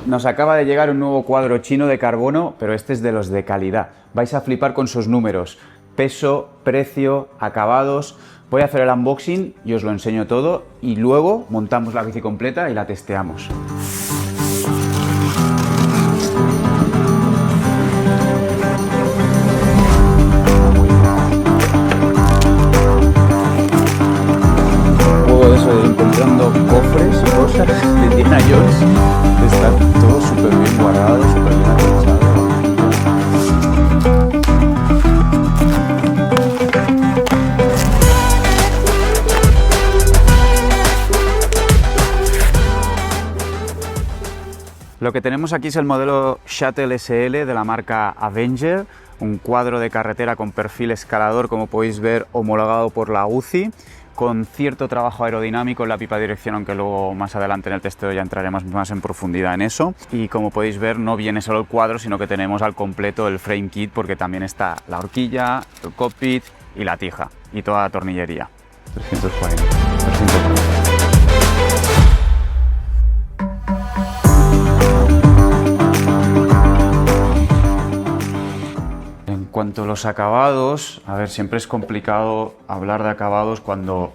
Nos acaba de llegar un nuevo cuadro chino de carbono, pero este es de los de calidad. Vais a flipar con sus números, peso, precio, acabados. Voy a hacer el unboxing y os lo enseño todo y luego montamos la bici completa y la testeamos. Eso de ir encontrando cofres y cosas de Indiana Jones, está todo súper bien guardado, súper bien aprovechado. Lo que tenemos aquí es el modelo Shuttle SL de la marca Avenger, un cuadro de carretera con perfil escalador, como podéis ver, homologado por la UCI, con cierto trabajo aerodinámico en la pipa de dirección, aunque luego más adelante en el testeo ya entraremos más en profundidad en eso. Y como podéis ver, no viene solo el cuadro, sino que tenemos al completo el frame kit, porque también está la horquilla, el cockpit y la tija, y toda la tornillería. 340, 340. En cuanto a los acabados, a ver, siempre es complicado hablar de acabados cuando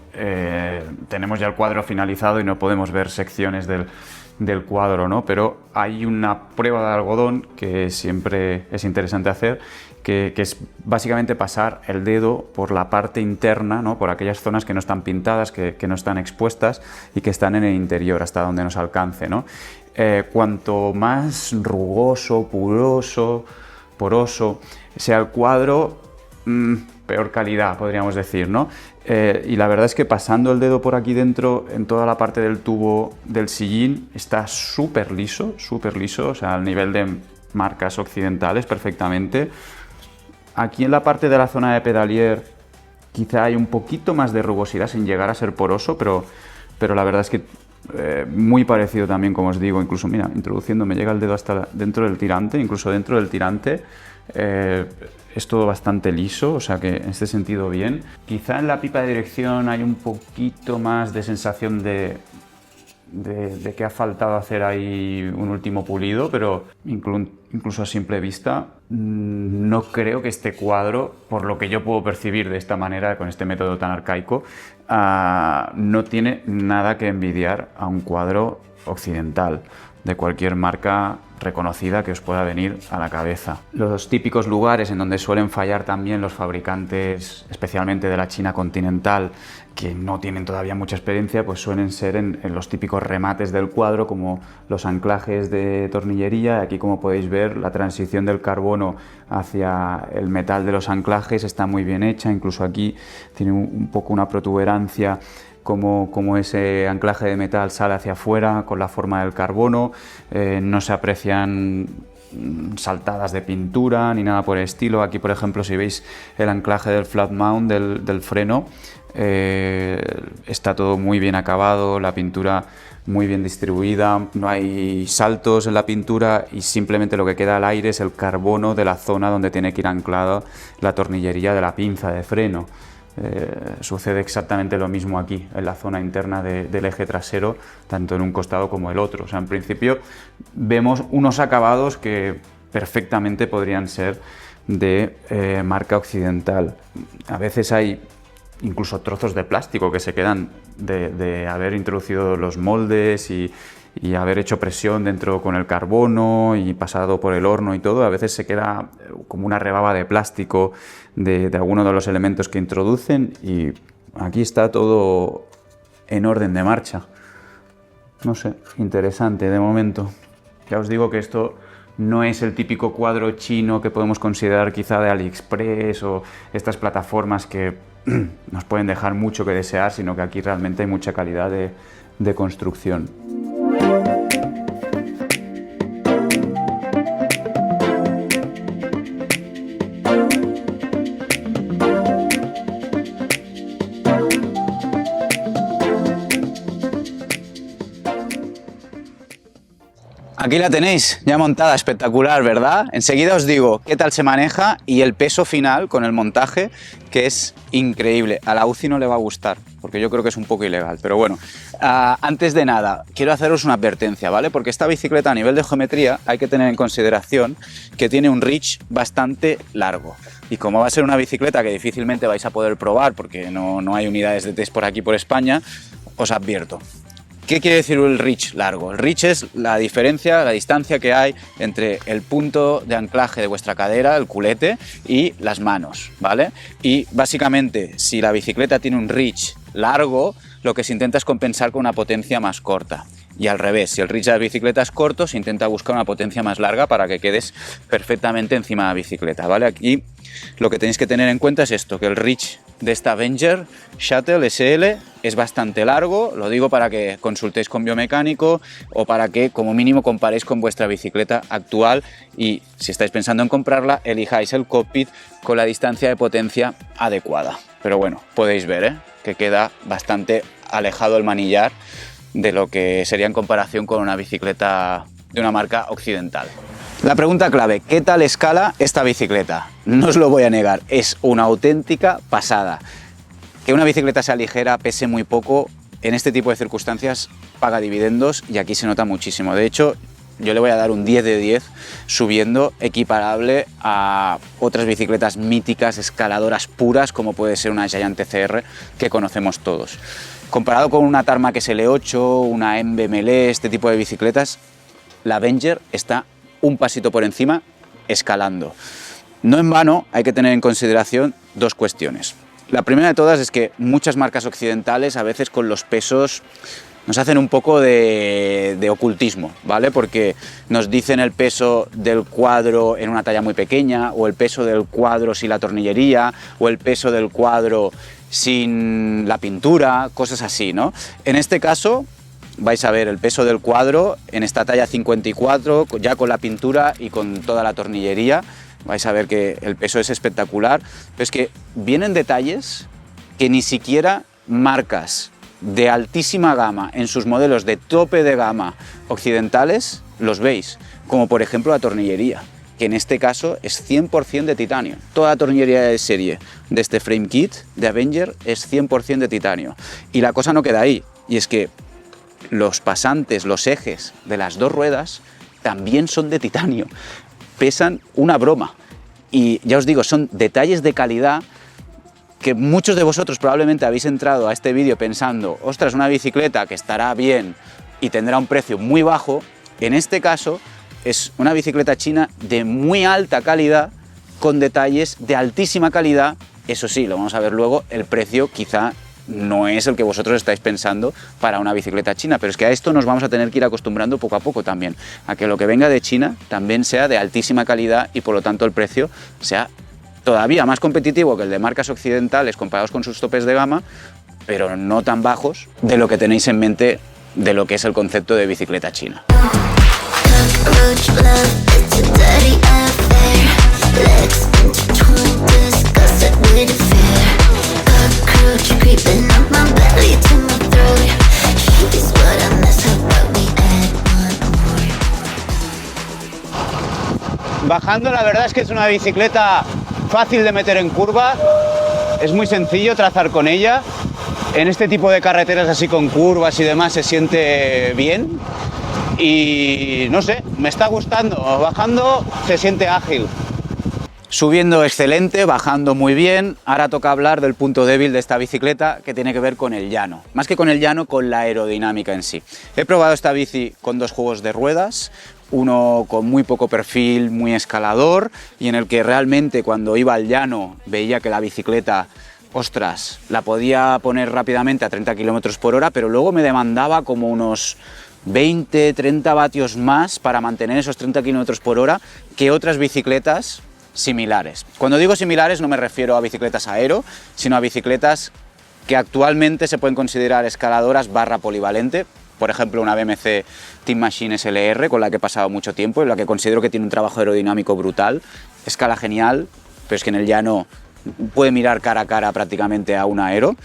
tenemos ya el cuadro finalizado y no podemos ver secciones del cuadro, ¿no? Pero hay una prueba de algodón que siempre es interesante hacer, que es básicamente pasar el dedo por la parte interna, ¿no? Por aquellas zonas que no están pintadas, que no están expuestas y que están en el interior hasta donde nos alcance, ¿no? Cuanto más rugoso, poroso sea el cuadro, peor calidad, podríamos decir, ¿no? Y la verdad es que pasando el dedo por aquí dentro, en toda la parte del tubo del sillín, está súper liso, o sea, al nivel de marcas occidentales perfectamente. Aquí en la parte de la zona de pedalier quizá hay un poquito más de rugosidad sin llegar a ser poroso, pero la verdad es que muy parecido también, como os digo, incluso, mira, introduciendo me llega el dedo hasta dentro del tirante, incluso dentro del tirante es todo bastante liso, o sea que en este sentido bien. Quizá en la pipa de dirección hay un poquito más de sensación de que ha faltado hacer ahí un último pulido, pero incluso a simple vista no creo que este cuadro, por lo que yo puedo percibir de esta manera, con este método tan arcaico, no tiene nada que envidiar a un cuadro occidental de cualquier marca reconocida que os pueda venir a la cabeza. Los típicos lugares en donde suelen fallar también los fabricantes, especialmente de la China continental, que no tienen todavía mucha experiencia, pues suelen ser en los típicos remates del cuadro, como los anclajes de tornillería. Aquí, como podéis ver, la transición del carbono hacia el metal de los anclajes está muy bien hecha, incluso aquí tiene un poco una protuberancia, como ese anclaje de metal sale hacia afuera con la forma del carbono. No se aprecian saltadas de pintura ni nada por el estilo. Aquí, por ejemplo, si veis el anclaje del flat mount del freno, está todo muy bien acabado, la pintura muy bien distribuida, no hay saltos en la pintura y simplemente lo que queda al aire es el carbono de la zona donde tiene que ir anclada la tornillería de la pinza de freno. Sucede exactamente lo mismo aquí, en la zona interna del eje trasero, tanto en un costado como el otro. O sea, en principio vemos unos acabados que perfectamente podrían ser de marca occidental. A veces hay incluso trozos de plástico que se quedan de haber introducido los moldes y haber hecho presión dentro con el carbono y pasado por el horno y todo. A veces se queda como una rebaba de plástico de alguno de los elementos que introducen, y aquí está todo en orden de marcha. No sé, interesante de momento. Ya os digo que esto no es el típico cuadro chino que podemos considerar quizá de AliExpress o estas plataformas que nos pueden dejar mucho que desear, sino que aquí realmente hay mucha calidad de construcción. Aquí la tenéis, ya montada, espectacular, ¿verdad? Enseguida os digo qué tal se maneja y el peso final con el montaje, que es increíble. A la UCI no le va a gustar. porque yo creo que es un poco ilegal, pero bueno. Antes de nada, quiero haceros una advertencia, ¿vale? Porque esta bicicleta a nivel de geometría hay que tener en consideración que tiene un reach bastante largo. Y como va a ser una bicicleta que difícilmente vais a poder probar porque no hay unidades de test por aquí por España, os advierto. ¿Qué quiere decir el reach largo? El reach es la diferencia, la distancia que hay entre el punto de anclaje de vuestra cadera, el culete, y las manos, ¿vale? Y básicamente, si la bicicleta tiene un reach largo, lo que se intenta es compensar con una potencia más corta. Y al revés, si el reach de la bicicleta es corto, se intenta buscar una potencia más larga para que quedes perfectamente encima de la bicicleta, ¿vale? Aquí lo que tenéis que tener en cuenta es esto, que el reach de esta Avenger Shuttle SL es bastante largo, lo digo para que consultéis con biomecánico o para que como mínimo comparéis con vuestra bicicleta actual y si estáis pensando en comprarla, elijáis el cockpit con la distancia de potencia adecuada. Pero bueno, podéis ver que queda bastante alejado el manillar de lo que sería en comparación con una bicicleta de una marca occidental. La pregunta clave, ¿qué tal escala esta bicicleta? No os lo voy a negar, es una auténtica pasada. Que una bicicleta sea ligera, pese muy poco, en este tipo de circunstancias paga dividendos y aquí se nota muchísimo. De hecho, yo le voy a dar un 10 de 10 subiendo, equiparable a otras bicicletas míticas, escaladoras puras, como puede ser una Giant TCR que conocemos todos. Comparado con una Tarmac SL8, una Embe Melee, este tipo de bicicletas, la Avenger está un pasito por encima, escalando. No en vano hay que tener en consideración dos cuestiones. La primera de todas es que muchas marcas occidentales a veces con los pesos nos hacen un poco de ocultismo, ¿vale? Porque nos dicen el peso del cuadro en una talla muy pequeña, o el peso del cuadro sin la tornillería, o el peso del cuadro sin la pintura, cosas así, ¿no? En este caso vais a ver el peso del cuadro en esta talla 54, ya con la pintura y con toda la tornillería. Vais a ver que el peso es espectacular, pero es que vienen detalles que ni siquiera marcas de altísima gama en sus modelos de tope de gama occidentales los veis, como por ejemplo la tornillería, que en este caso es 100% de titanio. Toda la tornillería de serie de este frame kit de Avenger es 100% de titanio. Y la cosa no queda ahí, y es que los pasantes, los ejes de las dos ruedas también son de titanio, pesan una broma y ya os digo, son detalles de calidad que muchos de vosotros probablemente habéis entrado a este vídeo pensando, ostras, una bicicleta que estará bien y tendrá un precio muy bajo. En este caso es una bicicleta china de muy alta calidad con detalles de altísima calidad. Eso sí, lo vamos a ver luego, el precio quizá no es el que vosotros estáis pensando para una bicicleta china, pero es que a esto nos vamos a tener que ir acostumbrando poco a poco también, a que lo que venga de China también sea de altísima calidad y por lo tanto el precio sea todavía más competitivo que el de marcas occidentales comparados con sus topes de gama, pero no tan bajos de lo que tenéis en mente de lo que es el concepto de bicicleta china. Bajando, la verdad es que es una bicicleta fácil de meter en curva, es muy sencillo trazar con ella. En este tipo de carreteras así con curvas y demás se siente bien y no sé, me está gustando. Bajando se siente ágil. Subiendo excelente, bajando muy bien. Ahora toca hablar del punto débil de esta bicicleta, que tiene que ver con el llano. Más que con el llano, con la aerodinámica en sí. He probado esta bici con dos juegos de ruedas, uno con muy poco perfil, muy escalador, y en el que realmente cuando iba al llano veía que la bicicleta, ostras, la podía poner rápidamente a 30 km por hora, pero luego me demandaba como unos 20-30 vatios más para mantener esos 30 km por hora que otras bicicletas similares. Cuando digo similares no me refiero a bicicletas aero, sino a bicicletas que actualmente se pueden considerar escaladoras barra polivalente. Por ejemplo, una BMC Team Machine SLR, con la que he pasado mucho tiempo y la que considero que tiene un trabajo aerodinámico brutal. Escala genial, pero es que en el llano puede mirar cara a cara prácticamente a un aero.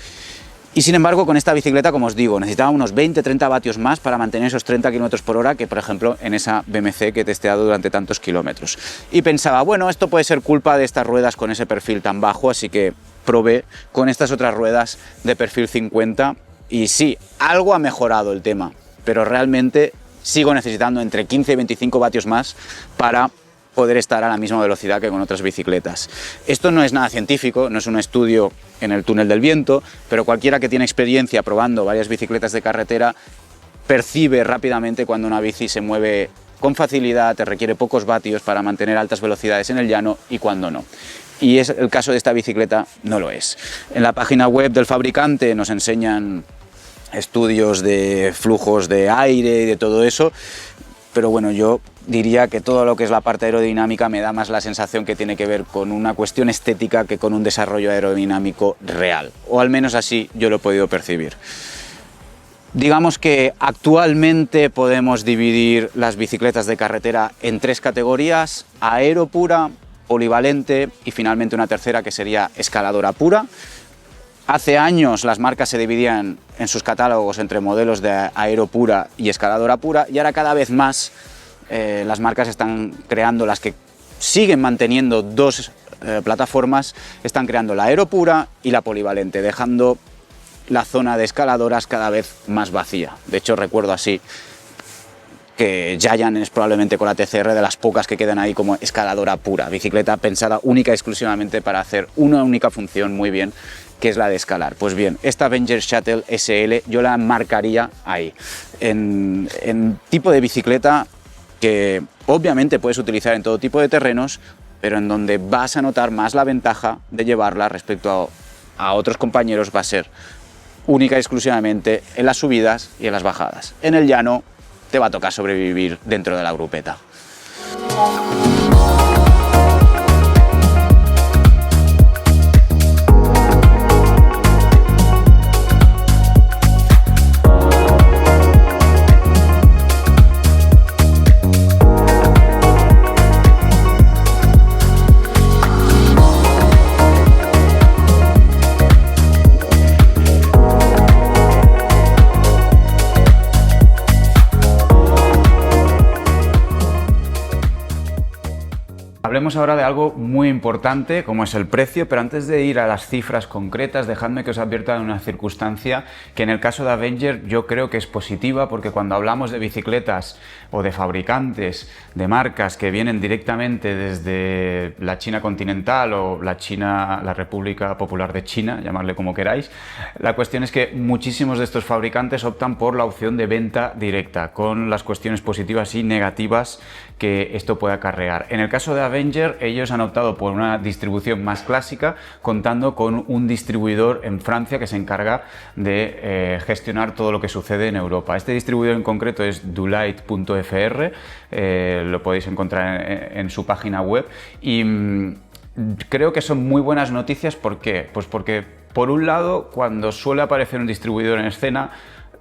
Y sin embargo, con esta bicicleta, como os digo, necesitaba unos 20-30 vatios más para mantener esos 30 km por hora que, por ejemplo, en esa BMC que he testeado durante tantos kilómetros. Y pensaba, bueno, esto puede ser culpa de estas ruedas con ese perfil tan bajo, así que probé con estas otras ruedas de perfil 50 y sí, algo ha mejorado el tema, pero realmente sigo necesitando entre 15 y 25 vatios más para poder estar a la misma velocidad que con otras bicicletas. Esto no es nada científico, no es un estudio en el túnel del viento, pero cualquiera que tiene experiencia probando varias bicicletas de carretera percibe rápidamente cuando una bici se mueve con facilidad, te requiere pocos vatios para mantener altas velocidades en el llano y cuando no. Y es el caso de esta bicicleta, no lo es. En la página web del fabricante nos enseñan estudios de flujos de aire y de todo eso, pero bueno, yo diría que todo lo que es la parte aerodinámica me da más la sensación que tiene que ver con una cuestión estética que con un desarrollo aerodinámico real, o al menos así yo lo he podido percibir. Digamos que actualmente podemos dividir las bicicletas de carretera en 3 categorías: aero pura, polivalente y finalmente una tercera que sería escaladora pura. Hace años las marcas se dividían en sus catálogos entre modelos de aero pura y escaladora pura, y ahora cada vez más las marcas están creando, las que siguen manteniendo 2 plataformas, están creando la aero pura y la polivalente, dejando la zona de escaladoras cada vez más vacía. De hecho, recuerdo así que Giant es probablemente con la TCR de las pocas que quedan ahí como escaladora pura, bicicleta pensada única y exclusivamente para hacer una única función muy bien, que es la de escalar. Pues bien, esta Avenger Shuttle SL yo la marcaría ahí, en tipo de bicicleta que obviamente puedes utilizar en todo tipo de terrenos, pero en donde vas a notar más la ventaja de llevarla respecto a otros compañeros va a ser única y exclusivamente en las subidas y en las bajadas. En el llano te va a tocar sobrevivir dentro de la grupeta. Hablemos ahora de algo muy importante, como es el precio, pero antes de ir a las cifras concretas, dejadme que os advierta de una circunstancia que en el caso de Avenger yo creo que es positiva, porque cuando hablamos de bicicletas o de fabricantes, de marcas que vienen directamente desde la China continental o la República Popular de China, llamarle como queráis, la cuestión es que muchísimos de estos fabricantes optan por la opción de venta directa, con las cuestiones positivas y negativas que esto puede acarrear. En el caso de Avenger, ellos han optado por una distribución más clásica, contando con un distribuidor en Francia que se encarga de gestionar todo lo que sucede en Europa. Este distribuidor en concreto es Dulite.fr, lo podéis encontrar en su página web y creo que son muy buenas noticias. ¿Por qué? Pues porque, por un lado, cuando suele aparecer un distribuidor en escena,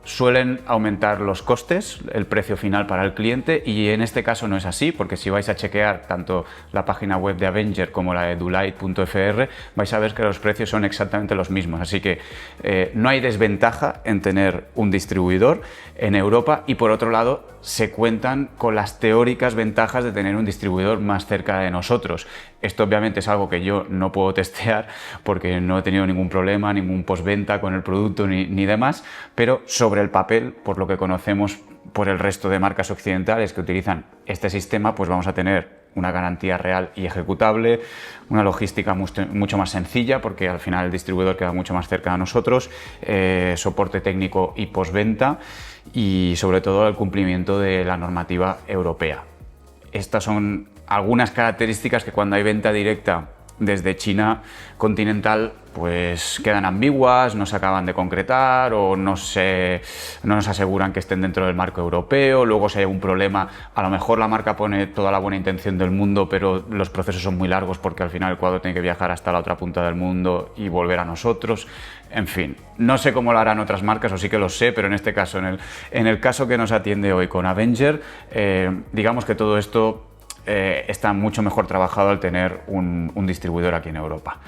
suelen aumentar los costes, el precio final para el cliente, y en este caso no es así, porque si vais a chequear tanto la página web de Avenger como la de Dulite.fr, vais a ver que los precios son exactamente los mismos, así que no hay desventaja en tener un distribuidor en Europa, y por otro lado se cuentan con las teóricas ventajas de tener un distribuidor más cerca de nosotros. Esto obviamente es algo que yo no puedo testear porque no he tenido ningún problema, ningún postventa con el producto ni demás, pero sobre el papel, por lo que conocemos por el resto de marcas occidentales que utilizan este sistema, pues vamos a tener una garantía real y ejecutable, una logística mucho más sencilla porque al final el distribuidor queda mucho más cerca de nosotros, soporte técnico y postventa y sobre todo el cumplimiento de la normativa europea. Estas son algunas características que cuando hay venta directa desde China continental pues quedan ambiguas, no se acaban de concretar o no nos aseguran que estén dentro del marco europeo. Luego, si hay un problema, a lo mejor la marca pone toda la buena intención del mundo, pero los procesos son muy largos porque al final el cuadro tiene que viajar hasta la otra punta del mundo y volver a nosotros. En fin, no sé cómo lo harán otras marcas, o sí que lo sé, pero en este caso, en el caso que nos atiende hoy con Avenger, digamos que todo esto está mucho mejor trabajado al tener un distribuidor aquí en Europa.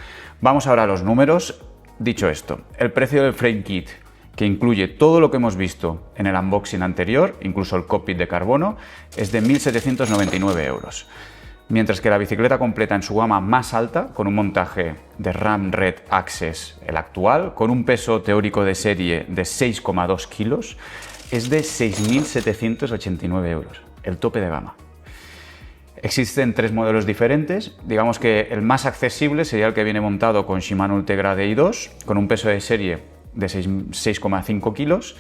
Vamos ahora a los números. Dicho esto, el precio del frame kit, que incluye todo lo que hemos visto en el unboxing anterior, incluso el cockpit de carbono, es de 1.799 euros. mientras que la bicicleta completa en su gama más alta, con un montaje de Ram Red Access, el actual, con un peso teórico de serie de 6,2 kilos, es de 6.789 euros, el tope de gama. Existen 3 modelos diferentes, digamos que el más accesible sería el que viene montado con Shimano Ultegra Di2, con un peso de serie de 6,5 kilos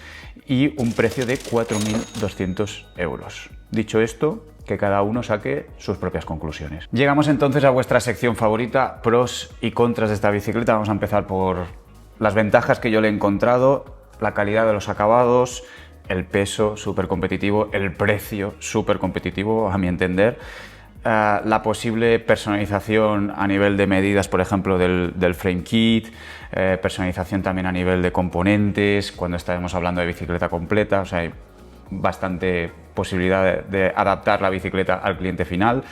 y un precio de 4.200 euros. Dicho esto, que cada uno saque sus propias conclusiones. Llegamos entonces a vuestra sección favorita, pros y contras de esta bicicleta. Vamos a empezar por las ventajas que yo le he encontrado, la calidad de los acabados, el peso súper competitivo, el precio súper competitivo a mi entender, la posible personalización a nivel de medidas, por ejemplo, del frame kit, personalización también a nivel de componentes, cuando estaremos hablando de bicicleta completa, o sea, hay bastante posibilidad de adaptar la bicicleta al cliente final.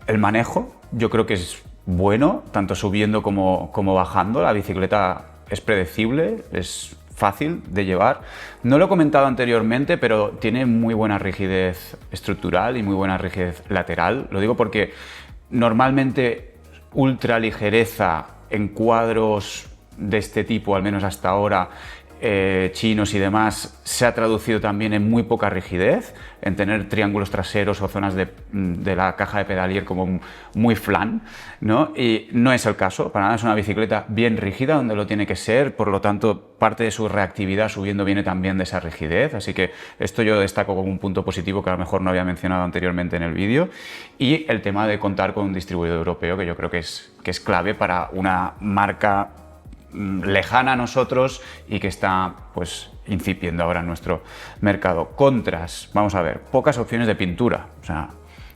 El manejo, yo creo que es bueno, tanto subiendo como bajando. La bicicleta es predecible, es fácil de llevar. No lo he comentado anteriormente, pero tiene muy buena rigidez estructural y muy buena rigidez lateral. Lo digo porque normalmente ultra ligereza en cuadros de este tipo, al menos hasta ahora, chinos y demás, se ha traducido también en muy poca rigidez, en tener triángulos traseros o zonas de la caja de pedalier como muy flan, ¿no? Y no es el caso, para nada. Es una bicicleta bien rígida donde lo tiene que ser, por lo tanto parte de su reactividad subiendo viene también de esa rigidez, así que esto yo destaco como un punto positivo que a lo mejor no había mencionado anteriormente en el vídeo. Y el tema de contar con un distribuidor europeo, que yo creo que es clave para una marca lejana a nosotros y que está pues incipiendo ahora en nuestro mercado. Contras, vamos a ver, pocas opciones de pintura, o sea,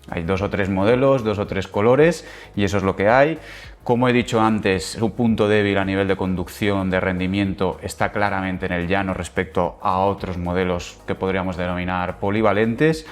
hay 2 o 3 modelos, 2 o 3 colores y eso es lo que hay. Como he dicho antes, su punto débil a nivel de conducción, de rendimiento, está claramente en el llano respecto a otros modelos que podríamos denominar polivalentes.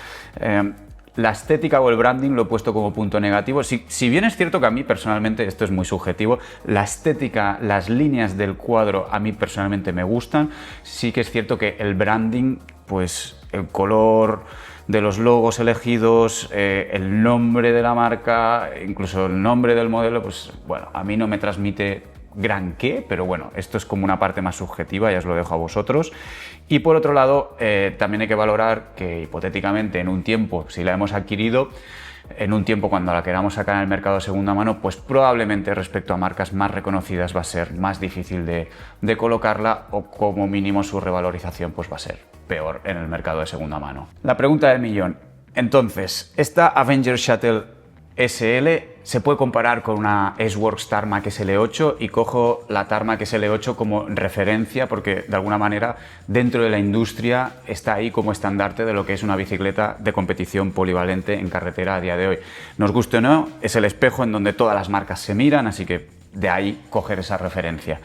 La estética o el branding lo he puesto como punto negativo. Si bien es cierto que a mí personalmente, esto es muy subjetivo, la estética, las líneas del cuadro a mí personalmente me gustan, sí que es cierto que el branding, pues el color de los logos elegidos, el nombre de la marca, incluso el nombre del modelo, pues bueno, a mí no me transmite gran qué, pero bueno, esto es como una parte más subjetiva, ya os lo dejo a vosotros. Y por otro lado, también hay que valorar que hipotéticamente en un tiempo, si la hemos adquirido, en un tiempo cuando la queramos sacar en el mercado de segunda mano, pues probablemente respecto a marcas más reconocidas va a ser más difícil de colocarla, o como mínimo su revalorización pues va a ser peor en el mercado de segunda mano. La pregunta del millón. Entonces, esta Avenger Shuttle SL se puede comparar con una S-Works Tarmac SL8, y cojo la Tarmac SL8 como referencia porque de alguna manera dentro de la industria está ahí como estandarte de lo que es una bicicleta de competición polivalente en carretera a día de hoy. Nos guste o no, es el espejo en donde todas las marcas se miran, así que de ahí coger esa referencia.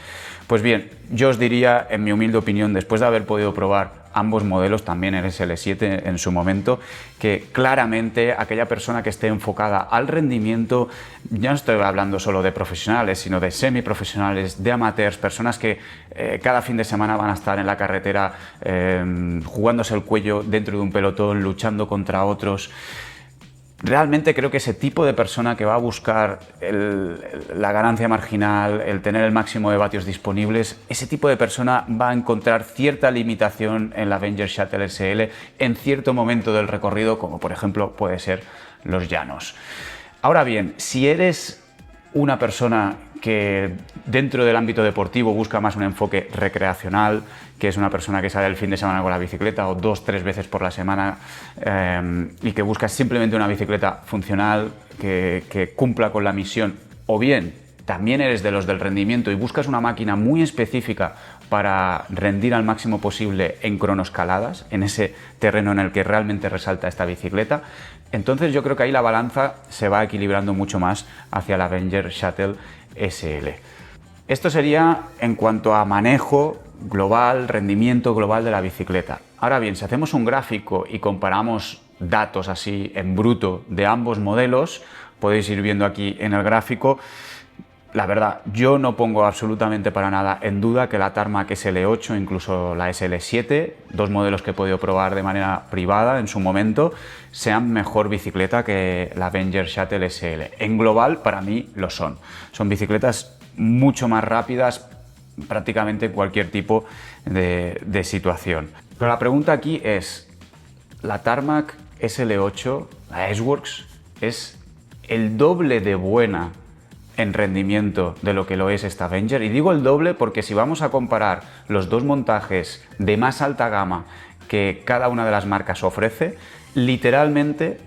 Pues bien, yo os diría, en mi humilde opinión, después de haber podido probar ambos modelos, también el SL7 en su momento, que claramente aquella persona que esté enfocada al rendimiento, ya no estoy hablando solo de profesionales, sino de semiprofesionales, de amateurs, personas que cada fin de semana van a estar en la carretera jugándose el cuello dentro de un pelotón, luchando contra otros. Realmente creo que ese tipo de persona que va a buscar la ganancia marginal, el tener el máximo de vatios disponibles, ese tipo de persona va a encontrar cierta limitación en la Avenger Shuttle SL en cierto momento del recorrido, como por ejemplo puede ser los llanos. Ahora bien, si eres una persona que dentro del ámbito deportivo busca más un enfoque recreacional, que es una persona que sale el fin de semana con la bicicleta o 2 o 3 veces por la semana y que busca simplemente una bicicleta funcional que cumpla con la misión, o bien también eres de los del rendimiento y buscas una máquina muy específica para rendir al máximo posible en cronoescaladas, en ese terreno en el que realmente resalta esta bicicleta, entonces yo creo que ahí la balanza se va equilibrando mucho más hacia la Avenger Shuttle SL. Esto sería en cuanto a manejo global, rendimiento global de la bicicleta. Ahora bien, si hacemos un gráfico y comparamos datos así en bruto de ambos modelos, podéis ir viendo aquí en el gráfico, la verdad, yo no pongo absolutamente para nada en duda que la Tarmac SL8, incluso la SL7, dos modelos que he podido probar de manera privada en su momento, sean mejor bicicleta que la Avenger Shuttle SL. En global, para mí, lo son. Son bicicletas mucho más rápidas, prácticamente en cualquier tipo de situación. Pero la pregunta aquí es, ¿la Tarmac SL8, la S-Works, es el doble de buena en rendimiento de lo que lo es esta Avenger? Y digo el doble porque si vamos a comparar los dos montajes de más alta gama que cada una de las marcas ofrece, literalmente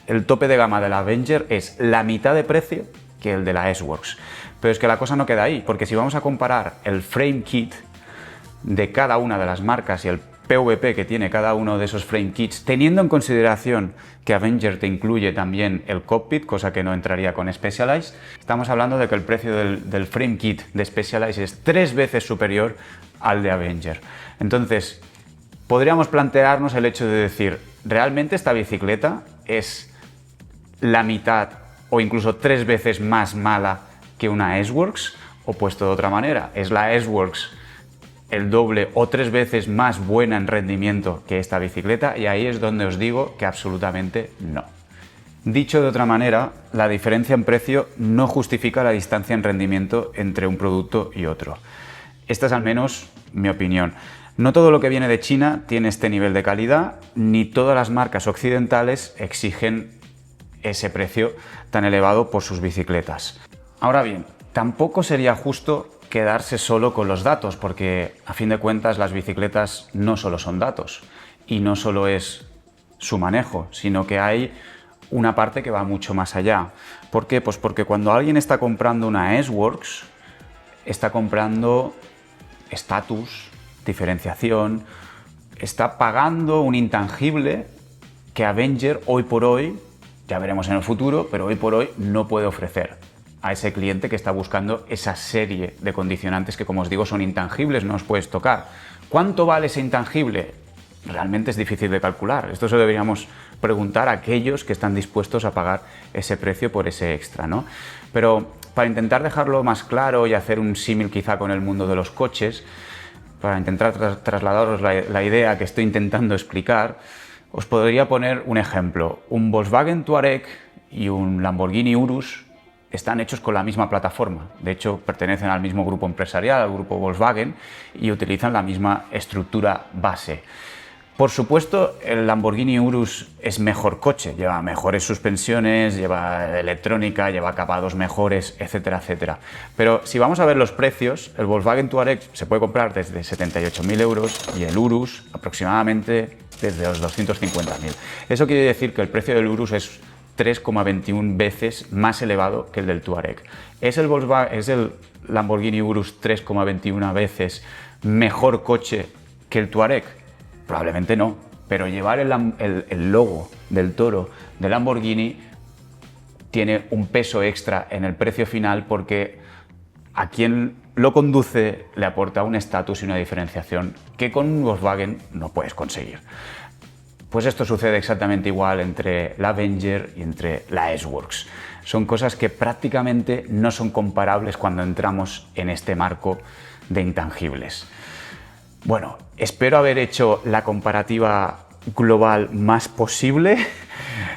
el tope de gama de la Avenger es la mitad de precio que el de la S-Works. Pero es que la cosa no queda ahí, porque si vamos a comparar el frame kit de cada una de las marcas y el PVP que tiene cada uno de esos frame kits, teniendo en consideración que Avenger te incluye también el cockpit, cosa que no entraría con Specialized, estamos hablando de que el precio del frame kit de Specialized es 3 veces superior al de Avenger. Entonces, podríamos plantearnos el hecho de decir, ¿realmente esta bicicleta es la mitad o incluso 3 veces más mala que una S-Works? O puesto de otra manera, ¿es la S-Works el doble o 3 veces más buena en rendimiento que esta bicicleta? Y ahí es donde os digo que absolutamente no. Dicho de otra manera, la diferencia en precio no justifica la distancia en rendimiento entre un producto y otro. Esta es al menos mi opinión. No todo lo que viene de China tiene este nivel de calidad, ni todas las marcas occidentales exigen ese precio tan elevado por sus bicicletas. Ahora bien, tampoco sería justo quedarse solo con los datos, porque a fin de cuentas las bicicletas no solo son datos y no solo es su manejo, sino que hay una parte que va mucho más allá. ¿Por qué? Pues porque cuando alguien está comprando una S-Works, está comprando estatus, diferenciación, está pagando un intangible que Avenger hoy por hoy, ya veremos en el futuro, pero hoy por hoy no puede ofrecer a ese cliente que está buscando esa serie de condicionantes que, como os digo, son intangibles, no os puedes tocar. ¿Cuánto vale ese intangible? Realmente es difícil de calcular. Esto se lo deberíamos preguntar a aquellos que están dispuestos a pagar ese precio por ese extra, ¿no? Pero para intentar dejarlo más claro y hacer un símil quizá con el mundo de los coches, para intentar trasladaros la idea que estoy intentando explicar, os podría poner un ejemplo. Un Volkswagen Touareg y un Lamborghini Urus están hechos con la misma plataforma. De hecho, pertenecen al mismo grupo empresarial, al grupo Volkswagen, y utilizan la misma estructura base. Por supuesto, el Lamborghini Urus es mejor coche, lleva mejores suspensiones, lleva electrónica, lleva acabados mejores, etcétera, etcétera. Pero si vamos a ver los precios, el Volkswagen Touareg se puede comprar desde 78.000 euros y el Urus aproximadamente desde los 250.000. Eso quiere decir que el precio del Urus es 3,21 veces más elevado que el del Touareg. ¿Es el Lamborghini Urus 3,21 veces mejor coche que el Touareg? Probablemente no, pero llevar el logo del toro de Lamborghini tiene un peso extra en el precio final porque a quien lo conduce le aporta un estatus y una diferenciación que con un Volkswagen no puedes conseguir. Pues esto sucede exactamente igual entre la Avenger y entre la S-Works. Son cosas que prácticamente no son comparables cuando entramos en este marco de intangibles. Bueno, espero haber hecho la comparativa global más posible,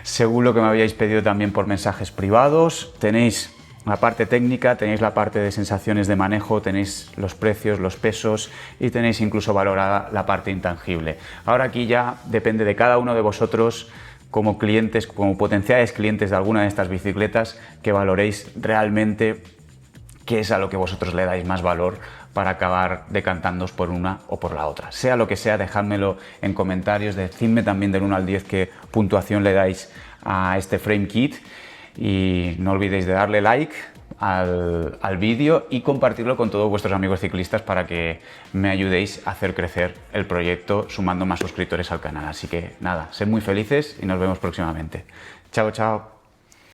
según lo que me habíais pedido también por mensajes privados. Tenéis la parte técnica, tenéis la parte de sensaciones de manejo, tenéis los precios, los pesos y tenéis incluso valorada la parte intangible. Ahora aquí ya depende de cada uno de vosotros, como clientes, como potenciales clientes de alguna de estas bicicletas, que valoréis realmente qué es a lo que vosotros le dais más valor para acabar decantándoos por una o por la otra. Sea lo que sea, dejádmelo en comentarios, decidme también del 1 al 10 qué puntuación le dais a este frame kit. Y no olvidéis de darle like al vídeo y compartirlo con todos vuestros amigos ciclistas para que me ayudéis a hacer crecer el proyecto sumando más suscriptores al canal. Así que nada, sed muy felices y nos vemos próximamente. Chao, chao.